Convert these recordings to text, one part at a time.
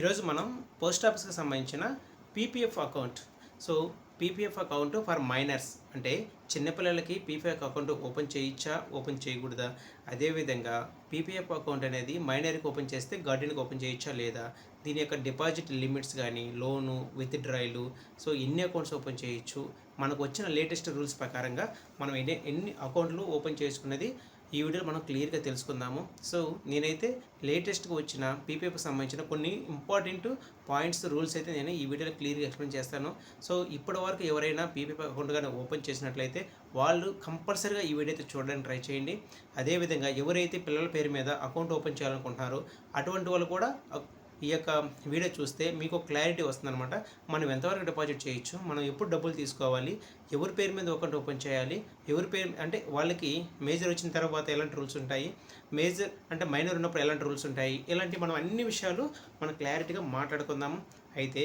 ఈరోజు మనం పోస్ట్ ఆఫీస్కి సంబంధించిన PPF account. So PPF account for minors అంటే చిన్నపిల్లలకి పీపీఎఫ్ అకౌంట్ ఓపెన్ చేయొచ్చా, ఓపెన్ చేయకూడదా? అదేవిధంగా పీపీఎఫ్ అకౌంట్ అనేది మైనర్కి ఓపెన్ చేస్తే గార్డియన్కి ఓపెన్ చేయొచ్చా లేదా? దీని యొక్క డిపాజిట్ లిమిట్స్ కానీ, లోను, విత్డ్రాయలు, సో ఎన్ని అకౌంట్స్ ఓపెన్ చేయొచ్చు, మనకు వచ్చిన లేటెస్ట్ రూల్స్ ప్రకారంగా మనం ఎన్ని అకౌంట్లు ఓపెన్ చేసుకున్నది ఈ వీడియోలో మనం క్లియర్గా తెలుసుకుందాము. సో నేనైతే లేటెస్ట్గా వచ్చిన పీపీఎఫ్కి సంబంధించిన కొన్ని ఇంపార్టెంట్ పాయింట్స్, రూల్స్ అయితే నేను ఈ వీడియోలో క్లియర్గా ఎక్స్ప్లెయిన్ చేస్తాను. సో ఇప్పటి వరకు ఎవరైనా పీపీఎఫ్ అకౌంట్ కానీ ఓపెన్ చేసినట్లయితే వాళ్ళు కంపల్సరీగా ఈ వీడియో అయితే చూడడానికి ట్రై చేయండి. అదేవిధంగా ఎవరైతే పిల్లల పేరు మీద అకౌంట్ ఓపెన్ చేయాలనుకుంటున్నారో అటువంటి వాళ్ళు కూడా ఈ యొక్క వీడియో చూస్తే మీకు క్లారిటీ వస్తుందన్నమాట. మనం ఎంతవరకు డిపాజిట్ చేయొచ్చు, మనం ఎప్పుడు డబ్బులు తీసుకోవాలి, ఎవరి పేరు మీద అకౌంట్ ఓపెన్ చేయాలి, ఎవరి పేరు అంటే వాళ్ళకి మేజర్ వచ్చిన తర్వాత ఎలాంటి రూల్స్ ఉంటాయి, మేజర్ అంటే మైనర్ ఉన్నప్పుడు ఎలాంటి రూల్స్ ఉంటాయి, ఇలాంటి మనం అన్ని విషయాలు మనం క్లారిటీగా మాట్లాడుకుందాము. అయితే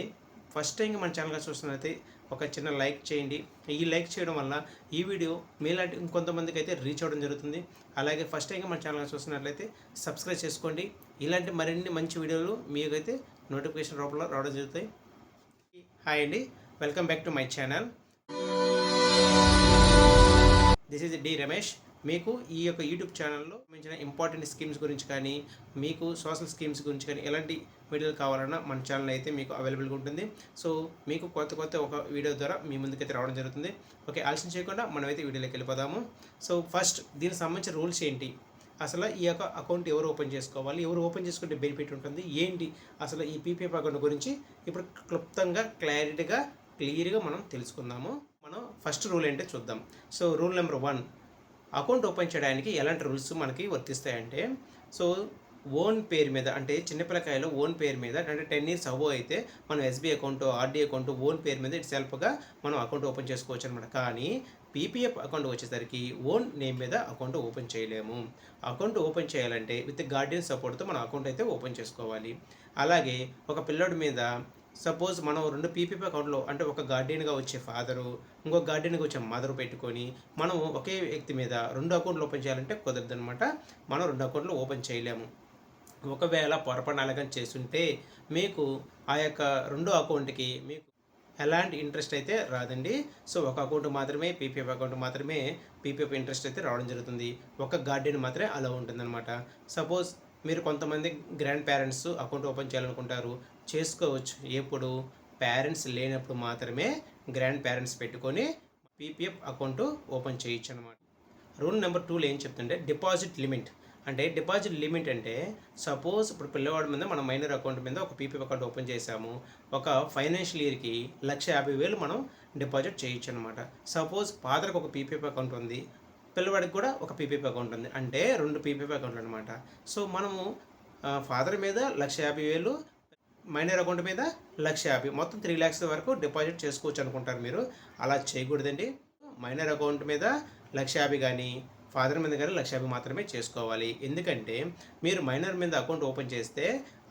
ఫస్ట్ టైం మన ఛానల్గా చూస్తున్నట్లయితే ఒక చిన్న లైక్ చేయండి. ఈ లైక్ చేయడం వల్ల ఈ వీడియో మీలాంటి ఇంకొంతమందికి అయితే రీచ్ అవ్వడం జరుగుతుంది. అలాగే ఫస్ట్ టైం మన ఛానల్గా చూస్తున్నట్లయితే సబ్స్క్రైబ్ చేసుకోండి. ఇలాంటి మరిన్ని మంచి వీడియోలు మీకైతే నోటిఫికేషన్ రూపంలో రావడం జరుగుతాయి. హాయ్ అండి, welcome back to my channel. This is D Ramesh. మీకు ఈ యొక్క యూట్యూబ్ ఛానల్లో సంబంధించిన ఇంపార్టెంట్ స్కీమ్స్ గురించి కానీ, మీకు సోషల్ స్కీమ్స్ గురించి కానీ ఎలాంటి వీడియోలు కావాలన్నా మన ఛానల్ అయితే మీకు అవైలబుల్గా ఉంటుంది. సో మీకు కొత్త ఒక వీడియో ద్వారా మీ ముందుకైతే రావడం జరుగుతుంది. ఓకే, ఆలస్యం చేయకుండా మనమైతే వీడియోలోకి వెళ్ళిపోదాము. సో ఫస్ట్ దీనికి సంబంధించిన రూల్స్ ఏంటి, అసలు ఈ యొక్క అకౌంట్ ఎవరు ఓపెన్ చేసుకోవాలి, ఎవరు ఓపెన్ చేసుకుంటే బెనిఫిట్ ఉంటుంది ఏంటి, అసలు ఈ పీపీఎఫ్ అకౌంట్ గురించి ఇప్పుడు క్లుప్తంగా క్లియర్గా మనం తెలుసుకుందాము. మనం ఫస్ట్ రూల్ ఏంటో చూద్దాం. So rule number 1, account open చేయడానికి ఎలాంటి రూల్స్ మనకి వర్తిస్తాయంటే, సో ఓన్ పేరు మీద అంటే చిన్నపిల్లకాయలు ఓన్ పేరు మీద అంటే 10 years అబోవ్ అయితే మనం SB account, RD account own పేరు మీద ఇటు సెల్ఫ్గా మనం అకౌంట్ ఓపెన్ చేసుకోవచ్చు అనమాట. కానీ పీపీఎఫ్ అకౌంట్ వచ్చేసరికి ఓన్ నేమ్ మీద అకౌంట్ ఓపెన్ చేయలేము. అకౌంట్ ఓపెన్ చేయాలంటే విత్ గార్డియన్ సపోర్ట్తో మన అకౌంట్ అయితే ఓపెన్ చేసుకోవాలి. అలాగే ఒక పిల్లోడి మీద సపోజ్ మనం 2 పీపీఎఫ్ అకౌంట్లో అంటే ఒక గార్డియన్గా వచ్చే ఫాదరు, ఇంకొక గార్డియన్గా వచ్చే మదరు పెట్టుకొని మనం ఒకే వ్యక్తి మీద 2 అకౌంట్లు ఓపెన్ చేయాలంటే కుదరదనమాట. మనం 2 అకౌంట్లు ఓపెన్ చేయలేము. ఒకవేళ పొరపాటున అలాగని చేస్తుంటే మీకు ఆ యొక్క 2 అకౌంట్కి మీకు ఎలాంటి ఇంట్రెస్ట్ అయితే రాదండి. సో ఒక అకౌంట్ మాత్రమే పీపీఎఫ్ అకౌంట్ మాత్రమే పీపీఎఫ్ ఇంట్రెస్ట్ అయితే రావడం జరుగుతుంది. ఒక గార్డియన్ మాత్రమే అలా ఉంటుందన్నమాట. సపోజ్ మీరు కొంతమంది గ్రాండ్ పేరెంట్స్ అకౌంట్ ఓపెన్ చేయాలనుకుంటారు, చేసుకోవచ్చు. ఎప్పుడు పేరెంట్స్ లేనప్పుడు మాత్రమే గ్రాండ్ పేరెంట్స్ పెట్టుకొని పీపీఎఫ్ అకౌంట్ ఓపెన్ చేయొచ్చు అనమాట. రూల్ నెంబర్ 2లో ఏం చెప్తుంటే డిపాజిట్ లిమిట్. అంటే డిపాజిట్ లిమిట్ అంటే సపోజ్ ఇప్పుడు పిల్లవాడి మీద మనం మైనర్ అకౌంట్ మీద ఒక పీపీఎఫ్ అకౌంట్ ఓపెన్ చేసాము, ఒక ఫైనాన్షియల్ ఇయర్కి 1,50,000 మనం డిపాజిట్ చేయొచ్చు అనమాట. సపోజ్ ఫాదర్కి ఒక పీపీఎఫ్ అకౌంట్ ఉంది, పిల్లవాడికి కూడా ఒక పీపీఎఫ్ అకౌంట్ ఉంది, అంటే 2 పీపీఎఫ్ అకౌంట్లు అనమాట. సో మనము ఫాదర్ మీద 1,50,000, మైనర్ అకౌంట్ మీద 1,50,000, మొత్తం 3 lakhs వరకు డిపాజిట్ చేసుకోవచ్చు అనుకుంటారు మీరు. అలా చేయకూడదండి. మైనర్ అకౌంట్ మీద 1,50,000 కానీ, ఫాదర్ మీద కానీ 1,50,000 మాత్రమే చేసుకోవాలి. ఎందుకంటే మీరు మైనర్ మీద అకౌంట్ ఓపెన్ చేస్తే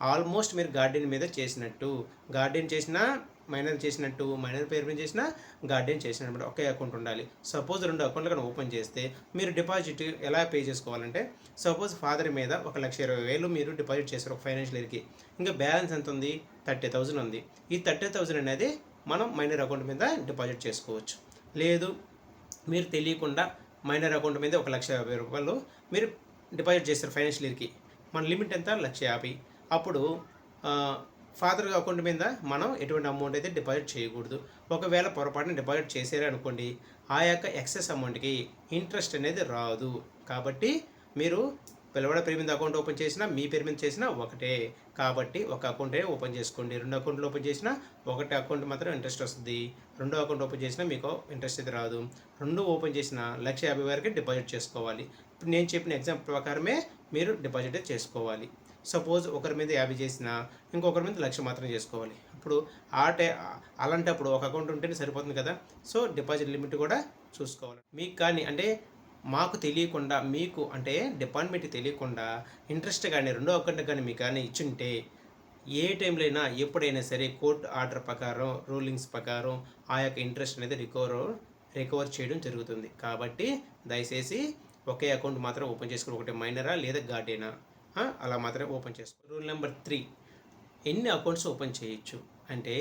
ఆల్మోస్ట్ మీరు గార్డియన్ మీద చేసినట్టు, గార్డియన్ చేసినా మైనర్ చేసినట్టు, మైనర్ పేరు మీద చేసినా గార్డియన్ చేసినట్టు ఒకే అకౌంట్ ఉండాలి. సపోజ్ 2 అకౌంట్లు కానీ ఓపెన్ చేస్తే మీరు డిపాజిట్ ఎలా పే చేసుకోవాలంటే, సపోజ్ ఫాదర్ మీద 1,20,000 మీరు డిపాజిట్ చేశారు ఒక ఫైనాన్షియల్ ఇయర్కి, ఇంకా బ్యాలెన్స్ ఎంత ఉంది, 30,000 ఉంది. ఈ 30,000 అనేది మనం మైనర్ అకౌంట్ మీద డిపాజిట్ చేసుకోవచ్చు. లేదు మీరు తెలియకుండా మైనర్ అకౌంట్ మీద 1,50,000 మీరు డిపాజిట్ చేశారు ఫైనాన్షియల్ ఇయర్కి, మన లిమిట్ ఎంత 1,50,000. అప్పుడు ఫాదర్ అకౌంట్ మీద మనం ఎటువంటి అమౌంట్ అయితే డిపాజిట్ చేయకూడదు. ఒకవేళ పొరపాటున డిపాజిట్ చేశారే అనుకోండి, ఆ యొక్క ఎక్సెస్ అమౌంట్కి ఇంట్రెస్ట్ అనేది రాదు. కాబట్టి మీరు పిల్లవాడి పేరు మీద అకౌంట్ ఓపెన్ చేసినా మీ పేరు మీద చేసినా ఒకటే. కాబట్టి ఒక అకౌంటే ఓపెన్ చేసుకోండి. 2 అకౌంట్లు ఓపెన్ చేసినా ఒకటే అకౌంట్ మాత్రం ఇంట్రెస్ట్ వస్తుంది. 2 అకౌంట్ ఓపెన్ చేసినా మీకు ఇంట్రెస్ట్ అయితే రాదు. 2 ఓపెన్ చేసిన 1,50,000 వరకు డిపాజిట్ చేసుకోవాలి. ఇప్పుడు నేను చెప్పిన ఎగ్జాంపుల్ ప్రకారమే మీరు డిపాజిట్ చేసుకోవాలి. సపోజ్ ఒకరి మీద 50 చేసినా ఇంకొకరి మీద 1,00,000 మాత్రం చేసుకోవాలి. ఇప్పుడు అలాంటప్పుడు ఒక అకౌంట్ ఉంటేనే సరిపోతుంది కదా. సో డిపాజిట్ లిమిట్ కూడా చూసుకోవాలి. మీకు కానీ అంటే మాకు తెలియకుండా, మీకు అంటే డిపార్ట్మెంట్కి తెలియకుండా ఇంట్రెస్ట్ కానీ 2 అకౌంట్ కానీ మీకు కానీ ఇచ్చుంటే ఏ టైంలో అయినా ఎప్పుడైనా సరే కోర్టు ఆర్డర్ ప్రకారం, రూలింగ్స్ ప్రకారం ఆ యొక్క ఇంట్రెస్ట్ అనేది రికవర్ చేయడం జరుగుతుంది. కాబట్టి దయచేసి ఒకే అకౌంట్ మాత్రం ఓపెన్ చేసుకుని, ఒకటి మైనరా లేదా గార్డియనా అలా మాత్రమే ఓపెన్ చేసుకో. రూల్ నెంబర్ 3, ఎన్ని అకౌంట్స్ ఓపెన్ చేయొచ్చు అంటే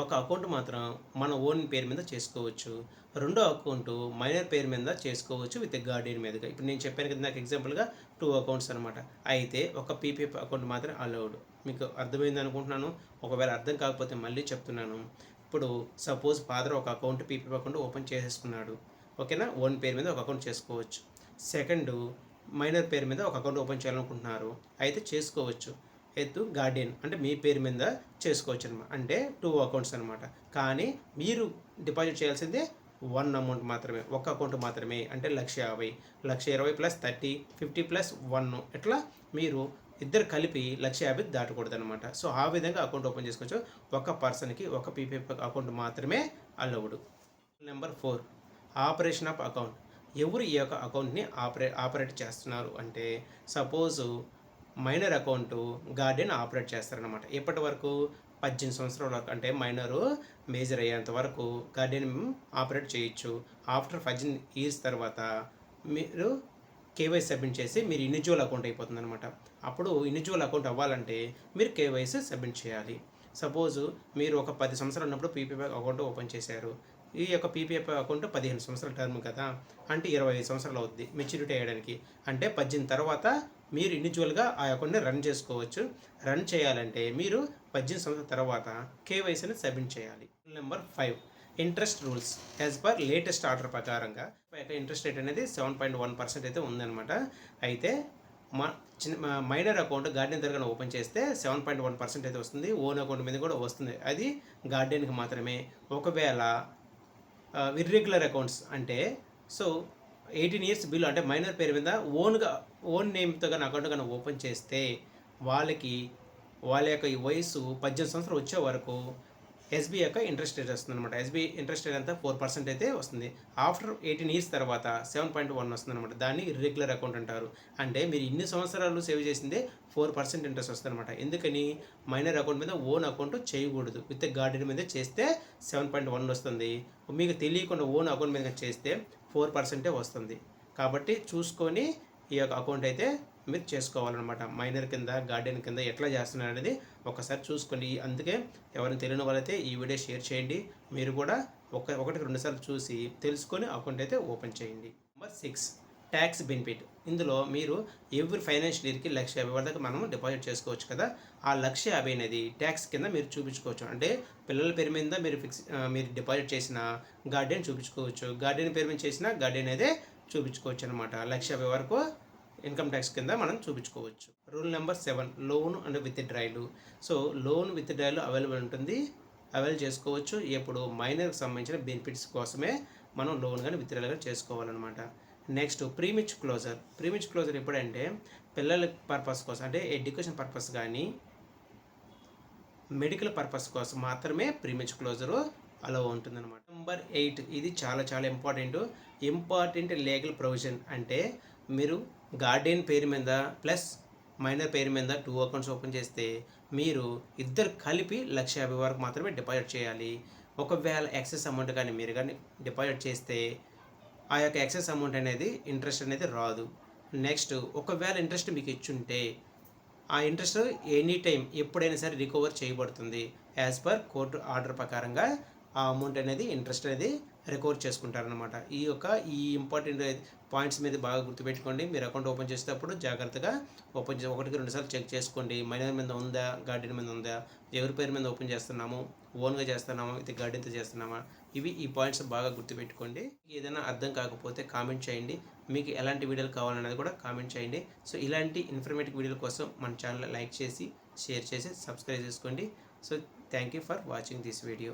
ఒక అకౌంట్ మాత్రం మన ఓన్ పేరు మీద చేసుకోవచ్చు, రెండో అకౌంట్ మైనర్ పేరు మీద చేసుకోవచ్చు విత్ గార్డియన్ మీదుగా. ఇప్పుడు నేను చెప్పాను కదా నాకు ఎగ్జాంపుల్గా 2 అకౌంట్స్ అనమాట. అయితే ఒక పీపీఎఫ్ అకౌంట్ మాత్రం అలౌడ్. మీకు అర్థమైంది అనుకుంటున్నాను. ఒకవేళ అర్థం కాకపోతే మళ్ళీ చెప్తున్నాను. ఇప్పుడు సపోజ్ ఫాదర్ ఒక అకౌంట్ పీపీఎఫ్ అకౌంట్ ఓపెన్ చేసేసుకున్నాడు, ఓకేనా, ఓన్ పేరు మీద ఒక అకౌంట్ చేసుకోవచ్చు. సెకండ్ మైనర్ పేరు మీద ఒక అకౌంట్ ఓపెన్ చేయాలనుకుంటున్నారు, అయితే చేసుకోవచ్చు గార్డియన్ అంటే మీ పేరు మీద చేసుకోవచ్చు అనమాట. అంటే 2 అకౌంట్స్ అనమాట. కానీ మీరు డిపాజిట్ చేయాల్సిందే 1 అమౌంట్ మాత్రమే, ఒక అకౌంట్ మాత్రమే. అంటే 1,50,000, 1,20,000 ప్లస్ 30, 50 ప్లస్ 1 ఇట్లా మీరు ఇద్దరు కలిపి 1,50,000 దాటకూడదు అనమాట. సో ఆ విధంగా అకౌంట్ ఓపెన్ చేసుకోవచ్చు. ఒక పర్సన్కి ఒక పీపీఎఫ్ అకౌంట్ మాత్రమే allowed. Number 4, operation of account. ఎవరు ఈ యొక్క అకౌంట్ని ఆపరేట్ చేస్తున్నారు అంటే suppose minor account guardian operate చేస్తారనమాట. ఎప్పటి వరకు 18 సంవత్సరాల వరకు, అంటే మైనరు మేజర్ అయ్యేంత వరకు గార్డియన్ ఆపరేట్ చేయొచ్చు. ఆఫ్టర్ 18 ఇయర్స్ తర్వాత మీరు కేవైసీ సబ్మిట్ చేసి మీరు ఇండివిజువల్ అకౌంట్ అయిపోతుంది అనమాట. అప్పుడు ఇండివిజువల్ అకౌంట్ అవ్వాలంటే మీరు కేవైసీ సబ్మిట్ చేయాలి. సపోజు మీరు ఒక 10 సంవత్సరాలు ఉన్నప్పుడు పీపీఎఫ్ అకౌంట్ ఓపెన్ చేశారు. ఈ యొక్క పీపీఎఫ్ అకౌంట్ 15 సంవత్సరాల టర్మ్ కదా, అంటే 25 సంవత్సరాలు అవుద్ది మెచ్యూరిటీ అయ్యడానికి. అంటే 18 తర్వాత మీరు ఇండివిజువల్గా ఆ అకౌంట్ని రన్ చేసుకోవచ్చు. రన్ చేయాలంటే మీరు 18 సంవత్సరాల తర్వాత కేవైసీని సబ్మిట్ చేయాలి. Number 5, interest rules. As per latest order ప్రకారంగా ఇంట్రెస్ట్ రేట్ అనేది 7.1% అయితే ఉందన్నమాట. అయితే మైనర్ అకౌంట్ గార్డియన్ దగ్గర ఓపెన్ చేస్తే 7.1% అయితే వస్తుంది. ఓన్ అకౌంట్ మీద కూడా వస్తుంది, అది గార్డియన్కి మాత్రమే. ఒకవేళ ఇర్రెగ్యులర్ అకౌంట్స్ అంటే సో 18 ఇయర్స్ బిల్ అంటే మైనర్ పేరు మీద ఓన్ నేమ్తో కానీ అకౌంట్ కానీ ఓపెన్ చేస్తే వాళ్ళ యొక్క ఈ వయసు 18 సంవత్సరాలు వచ్చే వరకు ఎస్బీఐ యొక్క ఇంట్రెస్ట్ రేట్ వస్తుంది అనమాట. ఎస్బీఐ ఇంట్రెస్ట్ రేట్ అంతా 4% అయితే వస్తుంది. ఆఫ్టర్ 18 ఇయర్స్ తర్వాత 7.1 వస్తుంది అనమాట. దాన్ని ఇర్రెగ్యులర్ అకౌంట్ అంటారు. అంటే మీరు ఇన్ని సంవత్సరాలు సేవ్ చేసిందే 4% ఇంట్రెస్ట్ వస్తుంది అనమాట. ఎందుకని మైనర్ అకౌంట్ మీద ఓన్ అకౌంట్ చేయకూడదు, విత్ గార్డియన్ మీద చేస్తే 7.1 వస్తుంది. మీకు తెలియకుండా ఓన్ అకౌంట్ మీద చేస్తే 4% వస్తుంది. కాబట్టి చూసుకొని ఈ యొక్క అకౌంట్ అయితే మీరు చేసుకోవాలన్నమాట. మైనర్ కింద గార్డియన్ కింద ఎట్లా చేస్తున్నారు అనేది ఒకసారి చూసుకోండి. అందుకే ఎవరైనా తెలియని వాళ్ళైతే ఈ వీడియో షేర్ చేయండి. మీరు కూడా ఒకటికి 2 సార్లు చూసి తెలుసుకొని అకౌంట్ అయితే ఓపెన్ చేయండి. Number 6, tax benefit. ఇందులో మీరు ఎవ్రీ ఫైనాన్షియల్ ఇయర్కి 1,50,000 వరకు మనం డిపాజిట్ చేసుకోవచ్చు కదా. ఆ 1,50,000 అనేది ట్యాక్స్ కింద మీరు చూపించుకోవచ్చు. అంటే పిల్లల పేరు మీద మీరు డిపాజిట్ చేసిన గార్డియన్ చూపించుకోవచ్చు, గార్డియన్ పేరు మీద చేసిన గార్డియన్ అయితే చూపించుకోవచ్చు అనమాట. 1,50,000 వరకు ఇన్కమ్ ట్యాక్స్ కింద మనం చూపించుకోవచ్చు. రూల్ నెంబర్ 7, లోన్ అండ్ విత్ డ్రాయలు. సో లోన్ విత్ డ్రాయలు అవైలబుల్ ఉంటుంది, అవైల్ చేసుకోవచ్చు. ఎప్పుడు మైనర్కి సంబంధించిన బెనిఫిట్స్ కోసమే మనం లోన్ కానీ విత్ డ్రాయల్ కానీ చేసుకోవాలన్నమాట. Next premature closure. Premature closure ఎప్పుడంటే పిల్లల పర్పస్ కోసం, అంటే ఎడ్యుకేషన్ పర్పస్ కానీ మెడికల్ పర్పస్ కోసం మాత్రమే ప్రీమిచ్ క్లోజరు అలా ఉంటుందన్నమాట. నెంబర్ 8, ఇది చాలా చాలా ఇంపార్టెంట్ లీగల్ ప్రొవిజన్. అంటే మీరు గార్డియన్ పేరు మీద ప్లస్ మైనర్ పేరు మీద 2 అకౌంట్స్ ఓపెన్ చేస్తే మీరు ఇద్దరు కలిపి 1,50,000 వరకు మాత్రమే డిపాజిట్ చేయాలి. ఒకవేళ ఎక్సెస్ అమౌంట్ కానీ మీరు కానీ డిపాజిట్ చేస్తే ఆ యొక్క ఎక్సెస్ అమౌంట్ అనేది ఇంట్రెస్ట్ అనేది రాదు. నెక్స్ట్ ఒకవేళ ఇంట్రెస్ట్ మీకు ఇచ్చుంటే ఆ ఇంట్రెస్ట్ ఎనీ టైం ఎప్పుడైనా సరే రికవర్ చేయబడుతుంది. యాజ్ పర్ కోర్టు ఆర్డర్ ప్రకారంగా ఆ అమౌంట్ అనేది ఇంట్రెస్ట్ అనేది రికవర్ చేసుకుంటారనమాట. ఈ ఇంపార్టెంట్ పాయింట్స్ మీద బాగా గుర్తుపెట్టుకోండి. మీరు అకౌంట్ ఓపెన్ చేసేటప్పుడు జాగ్రత్తగా ఓపెన్ చేసి 1కి 2 సార్లు చెక్ చేసుకోండి. మైనర్ మీద ఉందా, గార్డియన్ మీద ఉందా, ఎవరి పేరు మీద ఓపెన్ చేస్తున్నాము, ఓన్గా చేస్తున్నామా, ఇది గార్డియన్తో చేస్తున్నామా, ఈ పాయింట్స్ బాగా గుర్తుపెట్టుకోండి. ఏదైనా అర్థం కాకపోతే కామెంట్ చేయండి. మీకు ఎలాంటి వీడియోలు కావాలనేది కూడా కామెంట్ చేయండి. సో ఇలాంటి ఇన్ఫర్మేటివ్ వీడియోల కోసం మన ఛానల్ లైక్ చేసి షేర్ చేసి సబ్స్క్రైబ్ చేసుకోండి. So thank you for watching this video.